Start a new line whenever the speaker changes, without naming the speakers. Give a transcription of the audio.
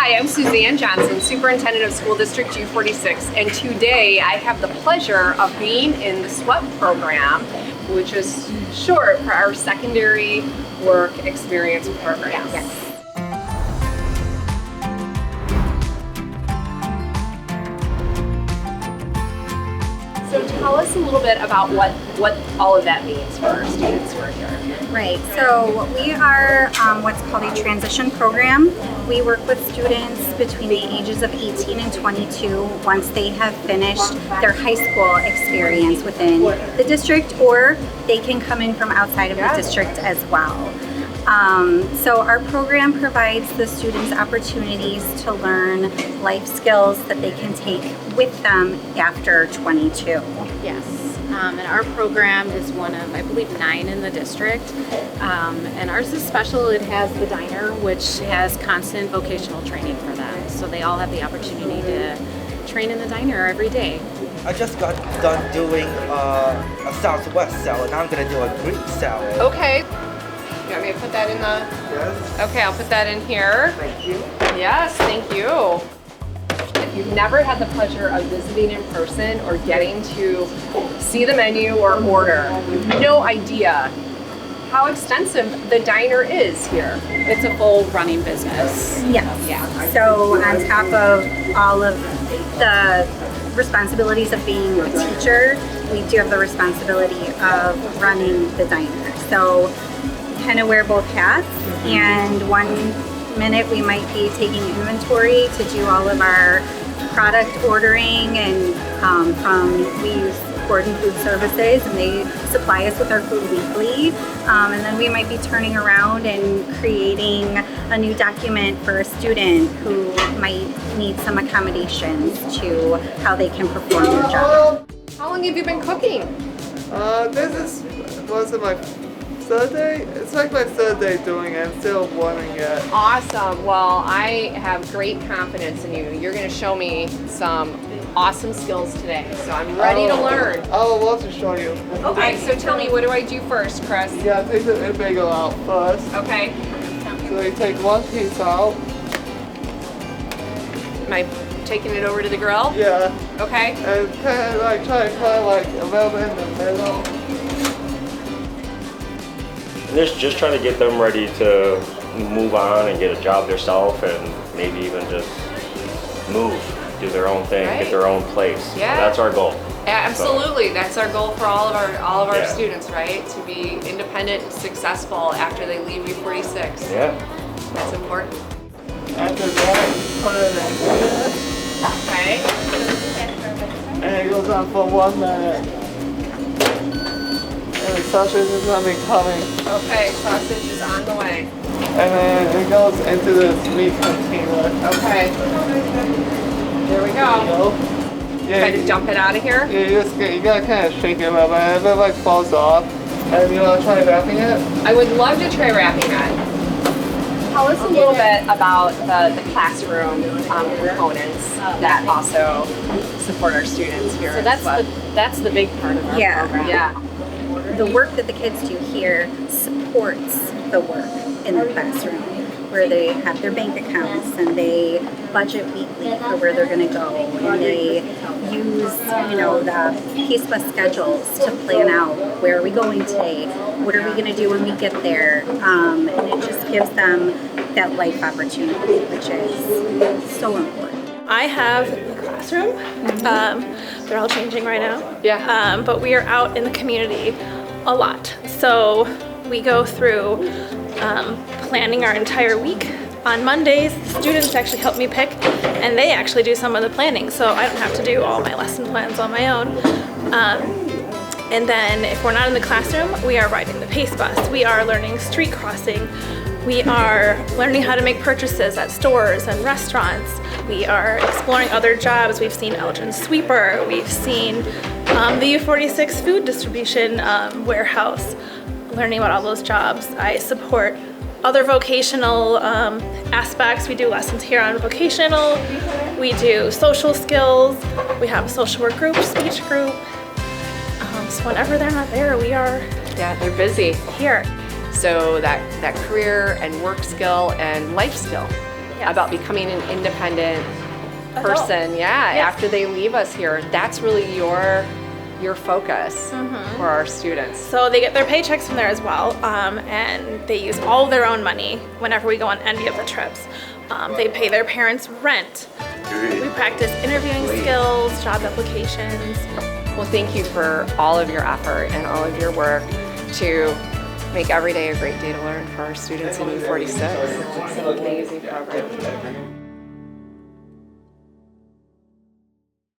Hi, I'm Suzanne Johnson, Superintendent of School District U46, and today I have the pleasure of being in the SWEP program, which is short for our Secondary Work Experience Program.
Yes.
So tell us a little bit about what all of that means for our students who are here.
Right, so we are what's called a transition program. We work with students between the ages of 18 and 22 once they have finished their high school experience within the district, or they can come in from outside of the district as well. So our program provides the students opportunities to learn life skills that they can take with them after 22.
Yes, and our program is one of, I believe, 9 in the district, and ours is special. It has the diner, which has constant vocational training for them, so they all have the opportunity to train in the diner every day.
I just got done doing a Southwest salad. Now I'm gonna do a Greek salad.
Okay. You want me to put that in the...
Yes.
Okay, I'll put that in here.
Thank you.
Yes, thank you. If you've never had the pleasure of visiting in person or getting to see the menu or order, you have no idea how extensive the diner is here.
It's a full running business.
Yes.
Yeah.
So on top of all of the responsibilities of being a teacher, we do have the responsibility of running the diner. So kind of wear both hats, and one minute we might be taking inventory to do all of our product ordering, and we use Gordon Food Services, and they supply us with our food weekly, and then we might be turning around and creating a new document for a student who might need some accommodations to how they can perform their job.
How long have you been cooking?
This was my third day. It's like my third day doing it. I'm still learning it.
Awesome. Well, I have great confidence in you. You're going to show me some awesome skills today, so I'm ready to learn.
I would love to show you.
Okay, so tell me, what do I do first, Chris?
Yeah, take the bagel out first.
Okay.
So you take one piece out.
Am I taking it over to the grill?
Yeah.
Okay.
And kind of like try to cut like a little bit in the middle.
Just trying to get them ready to move on and get a job themselves, and maybe even just move, do their own thing,
Right.
get their own place.
Yeah.
That's our goal.
Yeah, absolutely. That's our goal for all of our
Yeah.
students, right? To be independent and successful after they leave U46.
Yeah.
That's important.
After that, put it in here.
Okay.
And it goes on for 1 minute. And the sausage is gonna be coming.
Okay, sausage is on the way.
And then it goes into this meat container.
Okay. There we
You
go.
know? Yeah,
Try to dump it out of here.
Yeah, you gotta kind of shake it a little bit. If it like falls off, and you wanna try wrapping it?
I would love to try wrapping that. Tell us a little bit about the classroom components that also support our students here.
So that's the big part of our program.
Yeah.
The work that the kids do here supports the work in the classroom, where they have their bank accounts and they budget weekly for where they're going to go, and they use, the piece bus schedules to plan out where are we going today, what are we going to do when we get there, and it just gives them that life opportunity, which is so important.
I have the classroom. They're all changing right now.
Yeah.
But we are out in the community a lot. So we go through planning our entire week. On Mondays, the students actually help me pick, and they actually do some of the planning, so I don't have to do all my lesson plans on my own. And then if we're not in the classroom, we are riding the Pace Bus. We are learning street crossing. We are learning how to make purchases at stores and restaurants. We are exploring other jobs. We've seen Elgin Sweeper. We've seen the U46 food distribution warehouse, learning about all those jobs. I support other vocational aspects. We do lessons here on vocational. We do social skills. We have a social work group, speech group. So whenever they're not there, we are
They're busy.
here.
So that career and work skill and life skill
Yes.
about becoming an independent
Adult.
person. Yeah,
Yes.
after they leave us here, that's really your focus
Mm-hmm.
for our students.
So they get their paychecks from there as well, and they use all of their own money whenever we go on any of the trips. They pay their parents' rent. We practice interviewing skills, job applications.
Well, thank you for all of your effort and all of your work to make every day a great day to learn for our students in U46. It's an amazing program.